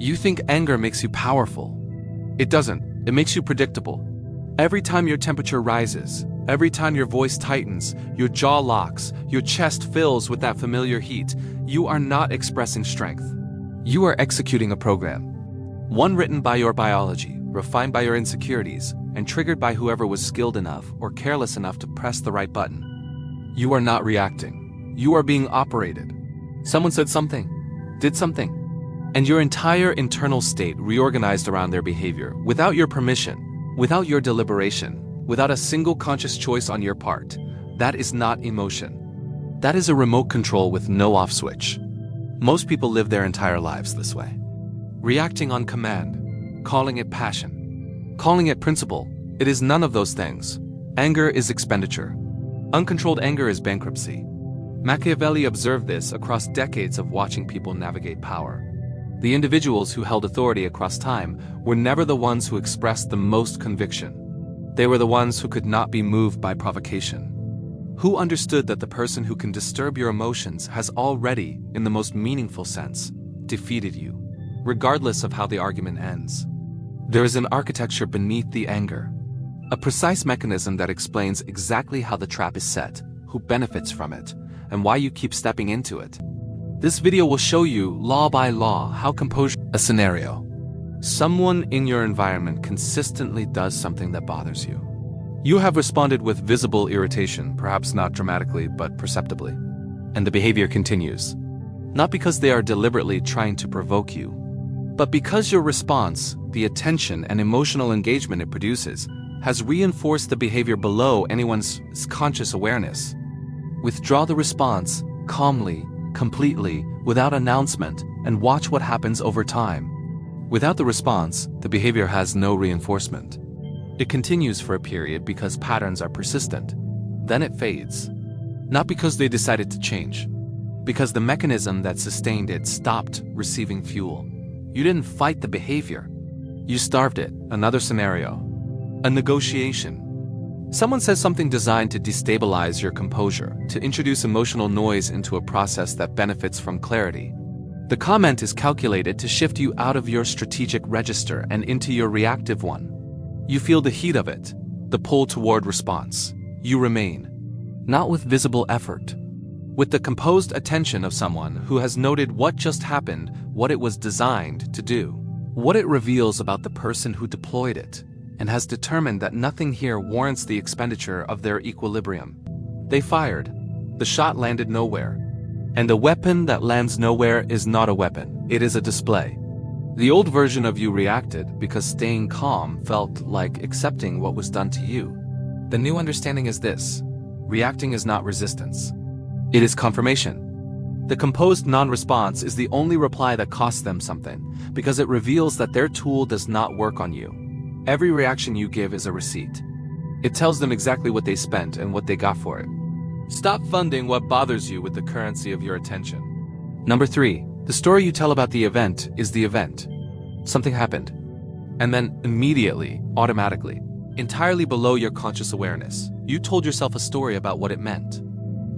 You think anger makes you powerful. It doesn't. It makes you predictable. Every time your temperature rises, every time your voice tightens, your jaw locks, your chest fills with that familiar heat, you are not expressing strength. You are executing a program. One written by your biology, refined by your insecurities, and triggered by whoever was skilled enough or careless enough to press the right button. You are not reacting. You are being operated. Someone said something, did something, and your entire internal state reorganized around their behavior without your permission. Without your deliberation, without a single conscious choice on your part. That is not emotion. That is a remote control with no off switch. Most people live their entire lives this way. Reacting on command, calling it passion, calling it principle. It is none of those things. Anger is expenditure. Uncontrolled anger is bankruptcy. Machiavelli observed this across decades of watching people navigate power. The individuals who held authority across time were never the ones who expressed the most conviction. They were the ones who could not be moved by provocation. Who understood that the person who can disturb your emotions has already, in the most meaningful sense, defeated you, regardless of how the argument ends. There is an architecture beneath the anger, a precise mechanism that explains exactly how the trap is set, who benefits from it, and why you keep stepping into it. This video will show you, law by law, how composure. A scenario. Someone in your environment consistently does something that bothers you. You have responded with visible irritation, perhaps not dramatically, but perceptibly. And the behavior continues. Not because they are deliberately trying to provoke you, but because your response, the attention and emotional engagement it produces, has reinforced the behavior below anyone's conscious awareness. Withdraw the response, calmly, completely, without announcement, and watch what happens over time. Without the response, the behavior has no reinforcement. It continues for a period because patterns are persistent. Then it fades. Not because they decided to change. Because the mechanism that sustained it stopped receiving fuel. You didn't fight the behavior. You starved it. Another scenario. A negotiation. Someone says something designed to destabilize your composure, to introduce emotional noise into a process that benefits from clarity. The comment is calculated to shift you out of your strategic register and into your reactive one. You feel the heat of it, the pull toward response. You remain. Not with visible effort. With the composed attention of someone who has noted what just happened, what it was designed to do, what it reveals about the person who deployed it, and has determined that nothing here warrants the expenditure of their equilibrium. They fired. The shot landed nowhere. And a weapon that lands nowhere is not a weapon, it is a display. The old version of you reacted because staying calm felt like accepting what was done to you. The new understanding is this: reacting is not resistance. It is confirmation. The composed non-response is the only reply that costs them something, because it reveals that their tool does not work on you. Every reaction you give is a receipt. It tells them exactly what they spent and what they got for it. Stop funding what bothers you with the currency of your attention. Number 3. The story you tell about the event is the event. Something happened. And then immediately, automatically, entirely below your conscious awareness, you told yourself a story about what it meant.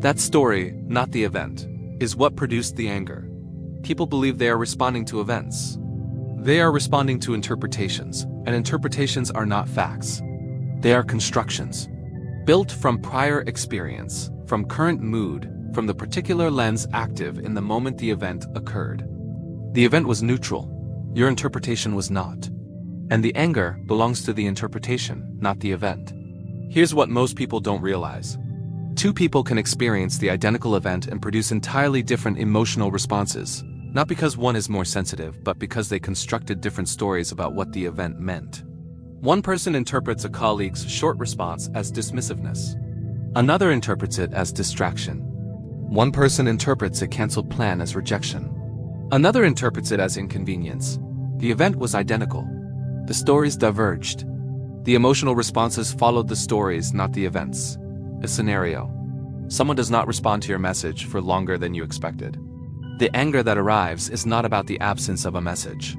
That story, not the event, is what produced the anger. People believe they are responding to events. They are responding to interpretations, and interpretations are not facts. They are constructions, built from prior experience, from current mood, from the particular lens active in the moment the event occurred. The event was neutral. Your interpretation was not. And the anger belongs to the interpretation, not the event. Here's what most people don't realize. Two people can experience the identical event and produce entirely different emotional responses. Not because one is more sensitive, but because they constructed different stories about what the event meant. One person interprets a colleague's short response as dismissiveness. Another interprets it as distraction. One person interprets a canceled plan as rejection. Another interprets it as inconvenience. The event was identical. The stories diverged. The emotional responses followed the stories, not the events. A scenario. Someone does not respond to your message for longer than you expected. The anger that arrives is not about the absence of a message.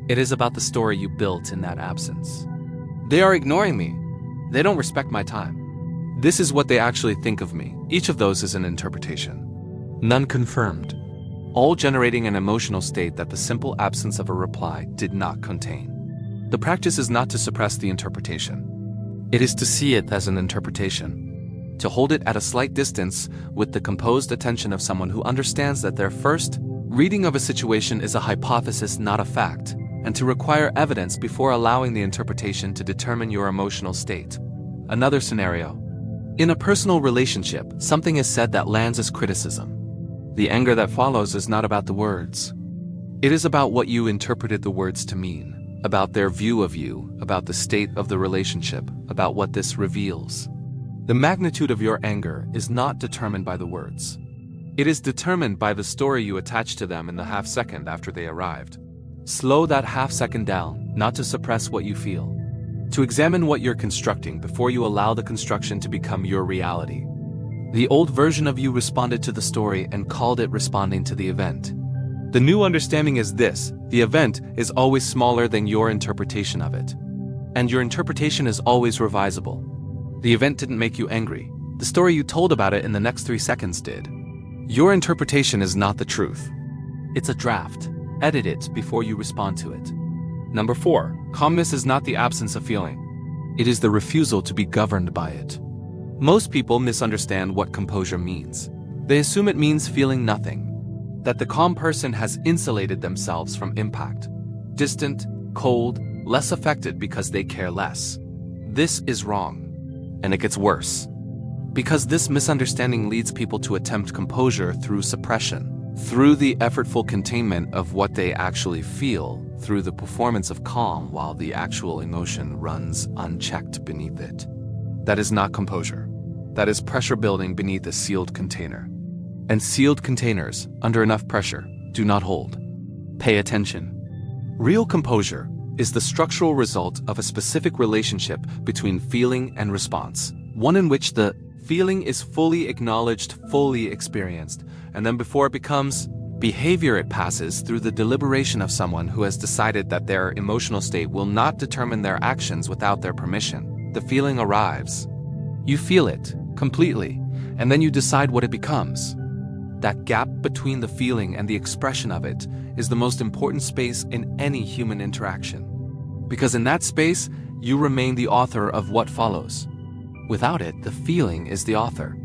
It is about the story you built in that absence. They are ignoring me. They don't respect my time. This is what they actually think of me. Each of those is an interpretation. None confirmed. all generating an emotional state that the simple absence of a reply did not contain. The practice is not to suppress the interpretation. It is to see it as an interpretation, to hold it at a slight distance with the composed attention of someone who understands that their first reading of a situation is a hypothesis, not a fact, and to require evidence before allowing the interpretation to determine your emotional state. Another scenario. In a personal relationship, something is said that lands as criticism. The anger that follows is not about the words. It is about what you interpreted the words to mean, about their view of you, about the state of the relationship, about what this reveals. The magnitude of your anger is not determined by the words. It is determined by the story you attach to them in the half second after they arrived. Slow that half second down, not to suppress what you feel. To examine what you're constructing before you allow the construction to become your reality. The old version of you responded to the story and called it responding to the event. The new understanding is this: the event is always smaller than your interpretation of it. And your interpretation is always revisable. The event didn't make you angry. The story you told about it in the next 3 seconds did. Your interpretation is not the truth. It's a draft. Edit it before you respond to it. Number 4. Calmness is not the absence of feeling. It is the refusal to be governed by it. Most people misunderstand what composure means. They assume it means feeling nothing. That the calm person has insulated themselves from impact. Distant, cold, less affected because they care less. This is wrong. And it gets worse. Because this misunderstanding leads people to attempt composure through suppression. Through the effortful containment of what they actually feel, through the performance of calm while the actual emotion runs unchecked beneath it. That is not composure. That is pressure building beneath a sealed container. And sealed containers, under enough pressure, do not hold. Pay attention. Real composure is the structural result of a specific relationship between feeling and response, one in which the feeling is fully acknowledged, fully experienced, and then before it becomes behavior, it passes through the deliberation of someone who has decided that their emotional state will not determine their actions without their permission. The feeling arrives. You feel it completely, and then you decide what it becomes. That gap between the feeling and the expression of it is the most important space in any human interaction. Because in that space, you remain the author of what follows. Without it, the feeling is the author.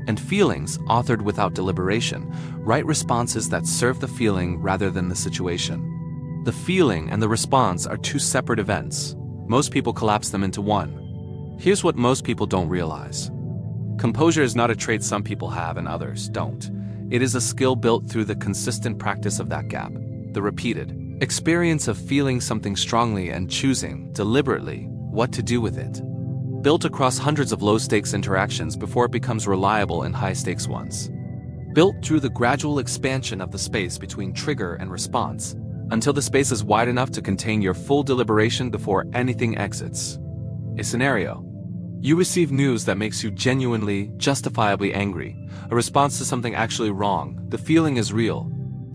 And feelings, authored without deliberation, write responses that serve the feeling rather than the situation. The feeling and the response are two separate events. Most people collapse them into one. Here's what most people don't realize. Composure is not a trait some people have and others don't. It is a skill built through the consistent practice of that gap, the repeated experience of feeling something strongly and choosing, deliberately, what to do with it. Built across hundreds of low-stakes interactions before it becomes reliable in high-stakes ones. Built through the gradual expansion of the space between trigger and response, until the space is wide enough to contain your full deliberation before anything exits. A scenario. You receive news that makes you genuinely, justifiably angry, a response to something actually wrong. The feeling is real.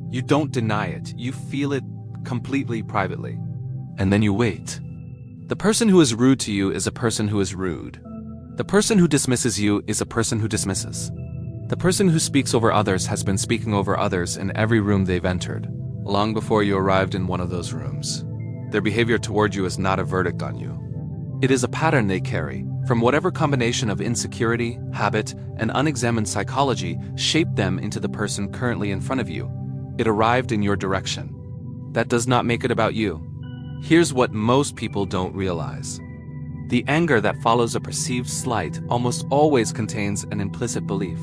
You don't deny it, you feel it completely privately. And then you wait. The person who is rude to you is a person who is rude. The person who dismisses you is a person who dismisses. The person who speaks over others has been speaking over others in every room they've entered, long before you arrived in one of those rooms. Their behavior toward you is not a verdict on you. It is a pattern they carry, from whatever combination of insecurity, habit, and unexamined psychology shaped them into the person currently in front of you. It arrived in your direction. That does not make it about you. Here's what most people don't realize. The anger that follows a perceived slight almost always contains an implicit belief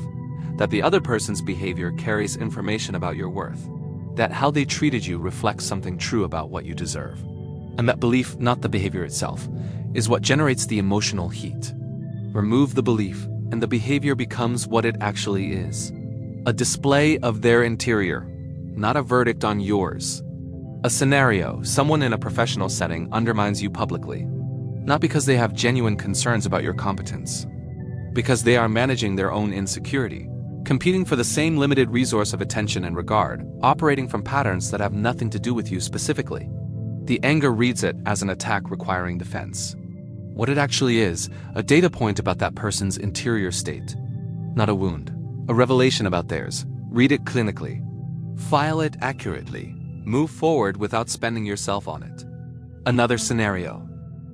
that the other person's behavior carries information about your worth, that how they treated you reflects something true about what you deserve. And that belief, not the behavior itself, is what generates the emotional heat. Remove the belief, and the behavior becomes what it actually is. A display of their interior, not a verdict on yours. A scenario, someone in a professional setting undermines you publicly, not because they have genuine concerns about your competence, because they are managing their own insecurity, competing for the same limited resource of attention and regard, operating from patterns that have nothing to do with you specifically. The anger reads it as an attack requiring defense. What it actually is, a data point about that person's interior state, not a wound, a revelation about theirs. Read it clinically. File it accurately. Move forward without spending yourself on it. Another scenario.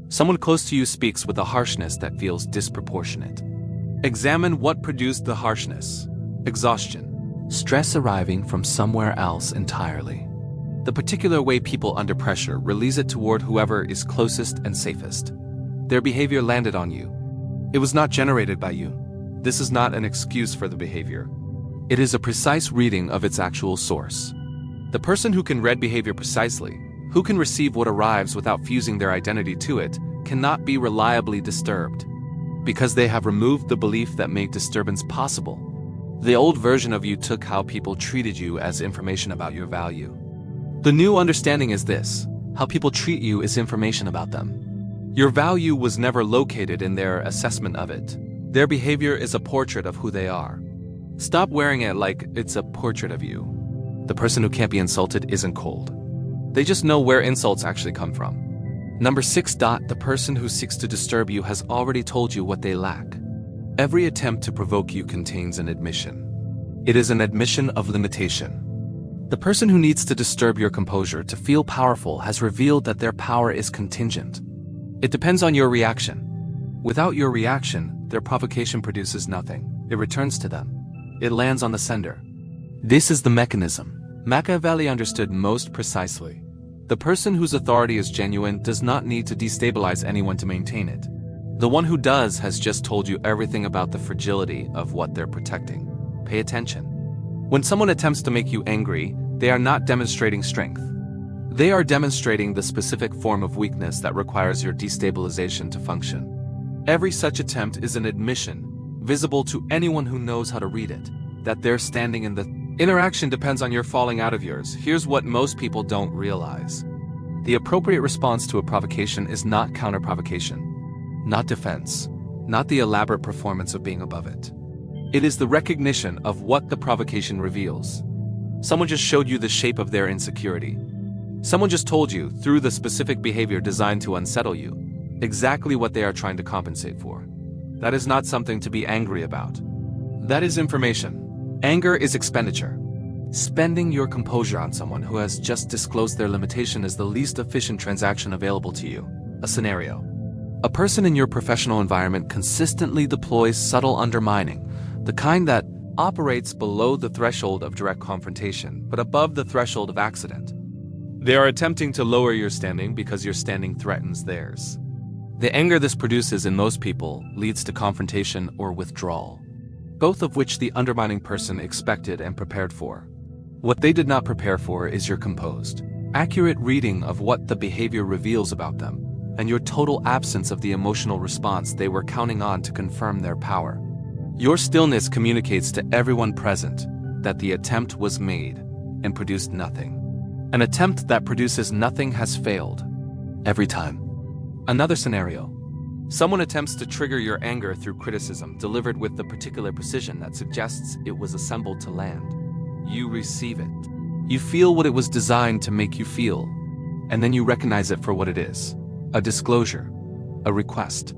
Someone close to you speaks with a harshness that feels disproportionate. Examine what produced the harshness. Exhaustion. Stress arriving from somewhere else entirely. The particular way people under pressure release it toward whoever is closest and safest. Their behavior landed on you. It was not generated by you. This is not an excuse for the behavior. It is a precise reading of its actual source. The person who can read behavior precisely, who can receive what arrives without fusing their identity to it, cannot be reliably disturbed, because they have removed the belief that made disturbance possible. The old version of you took how people treated you as information about your value. The new understanding is this: how people treat you is information about them. Your value was never located in their assessment of it. Their behavior is a portrait of who they are. Stop wearing it like it's a portrait of you. The person who can't be insulted isn't cold. They just know where insults actually come from. Number 6. The person who seeks to disturb you has already told you what they lack. Every attempt to provoke you contains an admission. It is an admission of limitation. The person who needs to disturb your composure to feel powerful has revealed that their power is contingent. It depends on your reaction. Without your reaction, their provocation produces nothing. It returns to them. It lands on the sender. This is the mechanism Machiavelli understood most precisely. The person whose authority is genuine does not need to destabilize anyone to maintain it. The one who does has just told you everything about the fragility of what they're protecting. Pay attention. When someone attempts to make you angry, they are not demonstrating strength. They are demonstrating the specific form of weakness that requires your destabilization to function. Every such attempt is an admission, visible to anyone who knows how to read it, that they're standing in the interaction depends on your falling out of yours. Here's what most people don't realize. The appropriate response to a provocation is not counter-provocation, not defense, not the elaborate performance of being above it. It is the recognition of what the provocation reveals. Someone just showed you the shape of their insecurity. Someone just told you, through the specific behavior designed to unsettle you, exactly what they are trying to compensate for. That is not something to be angry about. That is information. Anger is expenditure. Spending your composure on someone who has just disclosed their limitation is the least efficient transaction available to you. A scenario. A person in your professional environment consistently deploys subtle undermining, the kind that operates below the threshold of direct confrontation, but above the threshold of accident. They are attempting to lower your standing because your standing threatens theirs. The anger this produces in most people leads to confrontation or withdrawal, both of which the undermining person expected and prepared for. What they did not prepare for is your composed, accurate reading of what the behavior reveals about them, and your total absence of the emotional response they were counting on to confirm their power. Your stillness communicates to everyone present that the attempt was made and produced nothing. An attempt that produces nothing has failed. Every time. Another scenario. Someone attempts to trigger your anger through criticism delivered with the particular precision that suggests it was assembled to land. You receive it. You feel what it was designed to make you feel, and then you recognize it for what it is. A disclosure. A request.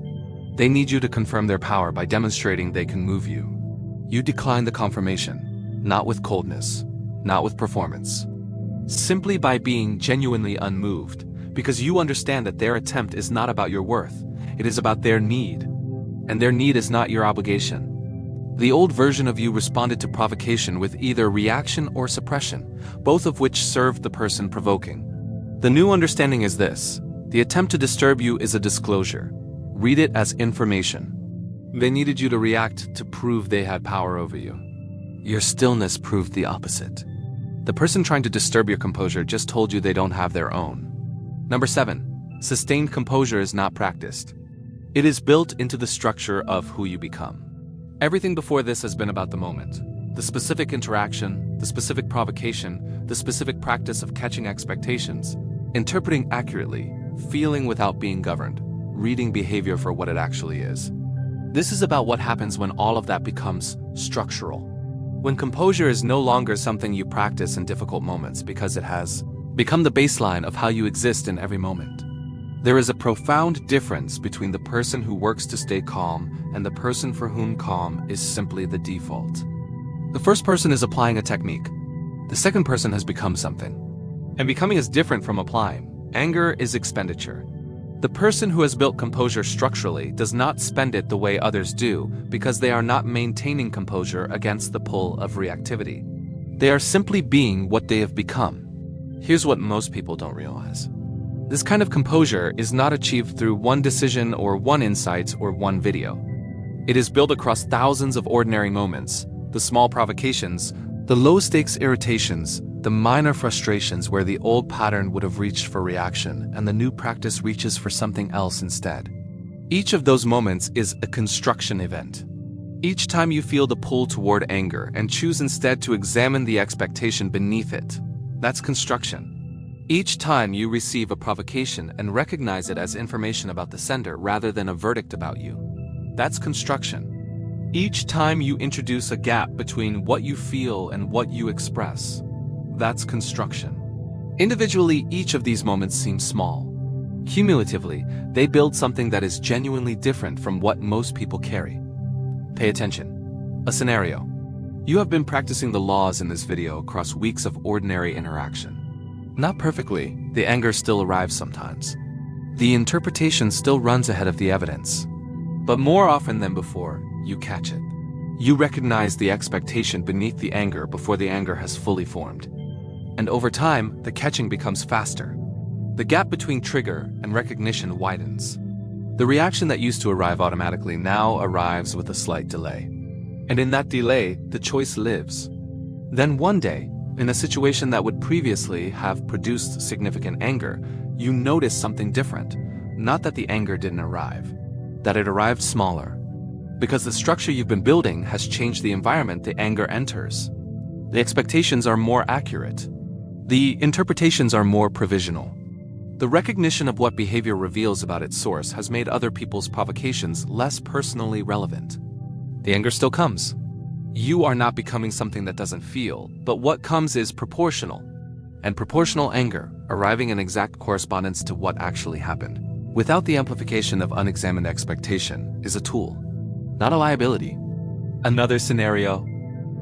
They need you to confirm their power by demonstrating they can move you. You decline the confirmation, not with coldness, not with performance. Simply by being genuinely unmoved, because you understand that their attempt is not about your worth. It is about their need, and their need is not your obligation. The old version of you responded to provocation with either reaction or suppression, both of which served the person provoking. The new understanding is this: the attempt to disturb you is a disclosure. Read it as information. They needed you to react to prove they had power over you. Your stillness proved the opposite. The person trying to disturb your composure just told you they don't have their own. Number 7. Sustained composure is not practiced. It is built into the structure of who you become. Everything before this has been about the moment. The specific interaction, the specific provocation, the specific practice of catching expectations, interpreting accurately, feeling without being governed, reading behavior for what it actually is. This is about what happens when all of that becomes structural. When composure is no longer something you practice in difficult moments because it has become the baseline of how you exist in every moment. There is a profound difference between the person who works to stay calm and the person for whom calm is simply the default. The first person is applying a technique. The second person has become something. And becoming is different from applying. Anger is expenditure. The person who has built composure structurally does not spend it the way others do because they are not maintaining composure against the pull of reactivity. They are simply being what they have become. Here's what most people don't realize. This kind of composure is not achieved through one decision or one insight or one video. It is built across thousands of ordinary moments, the small provocations, the low-stakes irritations, the minor frustrations where the old pattern would have reached for reaction and the new practice reaches for something else instead. Each of those moments is a construction event. Each time you feel the pull toward anger and choose instead to examine the expectation beneath it, that's construction. Each time you receive a provocation and recognize it as information about the sender rather than a verdict about you, that's construction. Each time you introduce a gap between what you feel and what you express, that's construction. Individually, each of these moments seems small. Cumulatively, they build something that is genuinely different from what most people carry. Pay attention. A scenario. You have been practicing the laws in this video across weeks of ordinary interaction. Not perfectly, the anger still arrives sometimes. The interpretation still runs ahead of the evidence. But more often than before, you catch it. You recognize the expectation beneath the anger before the anger has fully formed. And over time, the catching becomes faster. The gap between trigger and recognition widens. The reaction that used to arrive automatically now arrives with a slight delay. And in that delay, the choice lives. Then one day, in a situation that would previously have produced significant anger, you notice something different. Not that the anger didn't arrive, that it arrived smaller. Because the structure you've been building has changed the environment the anger enters. The expectations are more accurate. The interpretations are more provisional. The recognition of what behavior reveals about its source has made other people's provocations less personally relevant. The anger still comes. You are not becoming something that doesn't feel, but what comes is proportional. And proportional anger, arriving in exact correspondence to what actually happened, without the amplification of unexamined expectation, is a tool, not a liability. Another scenario.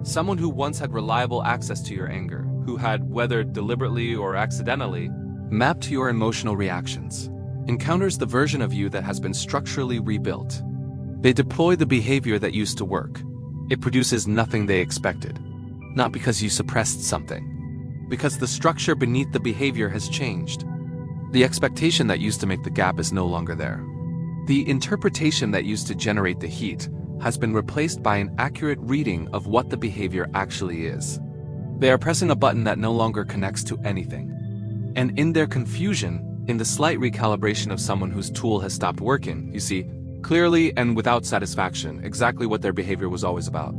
Someone who once had reliable access to your anger, who had, whether deliberately or accidentally, mapped your emotional reactions, encounters the version of you that has been structurally rebuilt. They deploy the behavior that used to work. It produces nothing they expected. Not because you suppressed something. Because the structure beneath the behavior has changed. The expectation that used to make the gap is no longer there. The interpretation that used to generate the heat has been replaced by an accurate reading of what the behavior actually is. They are pressing a button that no longer connects to anything. And in their confusion, in the slight recalibration of someone whose tool has stopped working, you see, clearly and without satisfaction, exactly what their behavior was always about.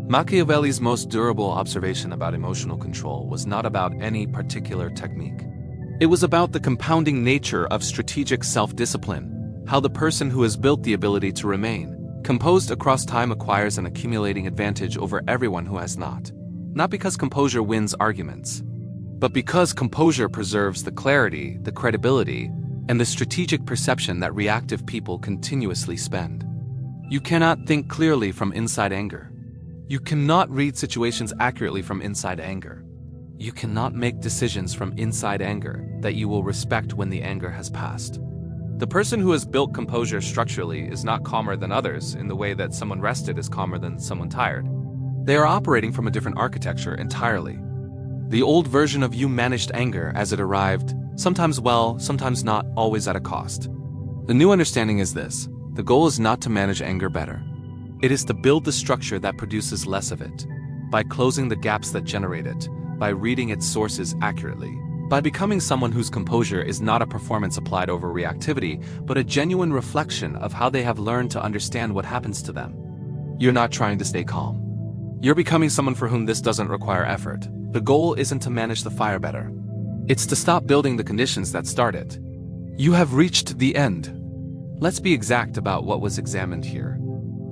Machiavelli's most durable observation about emotional control was not about any particular technique. It was about the compounding nature of strategic self-discipline, how the person who has built the ability to remain composed across time acquires an accumulating advantage over everyone who has not. Not because composure wins arguments, but because composure preserves the clarity, the credibility, and the strategic perception that reactive people continuously spend. You cannot think clearly from inside anger. You cannot read situations accurately from inside anger. You cannot make decisions from inside anger that you will respect when the anger has passed. The person who has built composure structurally is not calmer than others in the way that someone rested is calmer than someone tired. They are operating from a different architecture entirely. The old version of you managed anger as it arrived, sometimes well, sometimes not, always at a cost. The new understanding is this: the goal is not to manage anger better. It is to build the structure that produces less of it, by closing the gaps that generate it, by reading its sources accurately, by becoming someone whose composure is not a performance applied over reactivity, but a genuine reflection of how they have learned to understand what happens to them. You're not trying to stay calm. You're becoming someone for whom this doesn't require effort. The goal isn't to manage the fire better. It's to stop building the conditions that start it. You have reached the end. Let's be exact about what was examined here.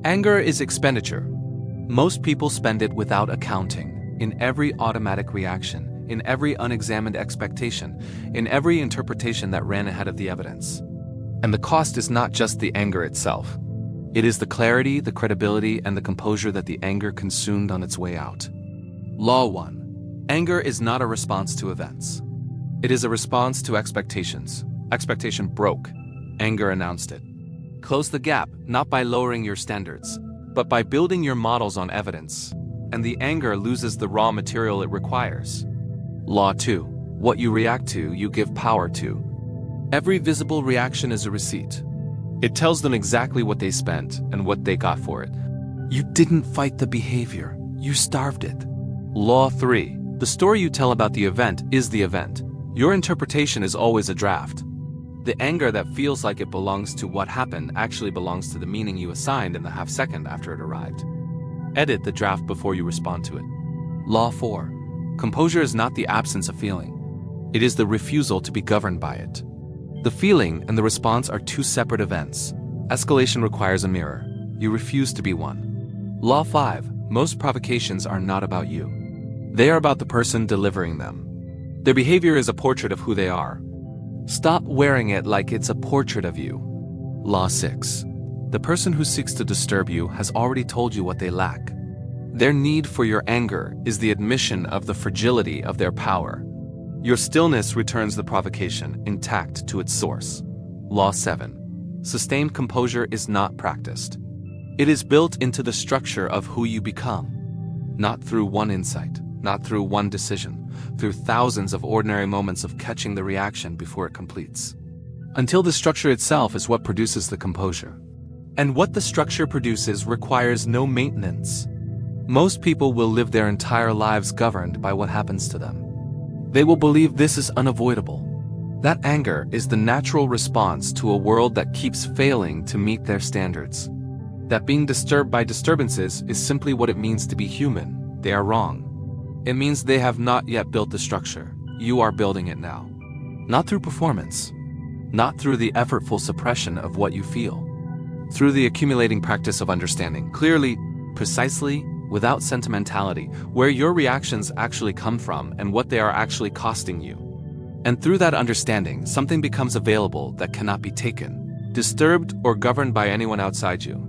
Anger is expenditure. Most people spend it without accounting, in every automatic reaction, in every unexamined expectation, in every interpretation that ran ahead of the evidence. And the cost is not just the anger itself. It is the clarity, the credibility, and the composure that the anger consumed on its way out. Law 1. Anger is not a response to events. It is a response to expectations. Expectation broke. Anger announced it. Close the gap, not by lowering your standards, but by building your models on evidence, and the anger loses the raw material it requires. Law 2. What you react to, you give power to. Every visible reaction is a receipt. It tells them exactly what they spent and what they got for it. You didn't fight the behavior, you starved it. Law 3. The story you tell about the event is the event. Your interpretation is always a draft. The anger that feels like it belongs to what happened actually belongs to the meaning you assigned in the half second after it arrived. Edit the draft before you respond to it. Law 4. Composure is not the absence of feeling. It is the refusal to be governed by it. The feeling and the response are two separate events. Escalation requires a mirror. You refuse to be one. Law 5. Most provocations are not about you. They are about the person delivering them. Their behavior is a portrait of who they are. Stop wearing it like it's a portrait of you. Law 6. The person who seeks to disturb you has already told you what they lack. Their need for your anger is the admission of the fragility of their power. Your stillness returns the provocation intact to its source. Law 7. Sustained composure is not practiced. It is built into the structure of who you become. Not through one insight, not through one decision, through thousands of ordinary moments of catching the reaction before it completes. Until the structure itself is what produces the composure. And what the structure produces requires no maintenance. Most people will live their entire lives governed by what happens to them. They will believe this is unavoidable. That anger is the natural response to a world that keeps failing to meet their standards. That being disturbed by disturbances is simply what it means to be human. They are wrong. It means they have not yet built the structure. You are building it now. Not through performance. Not through the effortful suppression of what you feel. Through the accumulating practice of understanding clearly, precisely, without sentimentality, where your reactions actually come from and what they are actually costing you. And through that understanding, something becomes available that cannot be taken, disturbed, or governed by anyone outside you.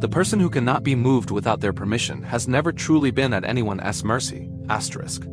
The person who cannot be moved without their permission has never truly been at anyone's mercy. Asterisk.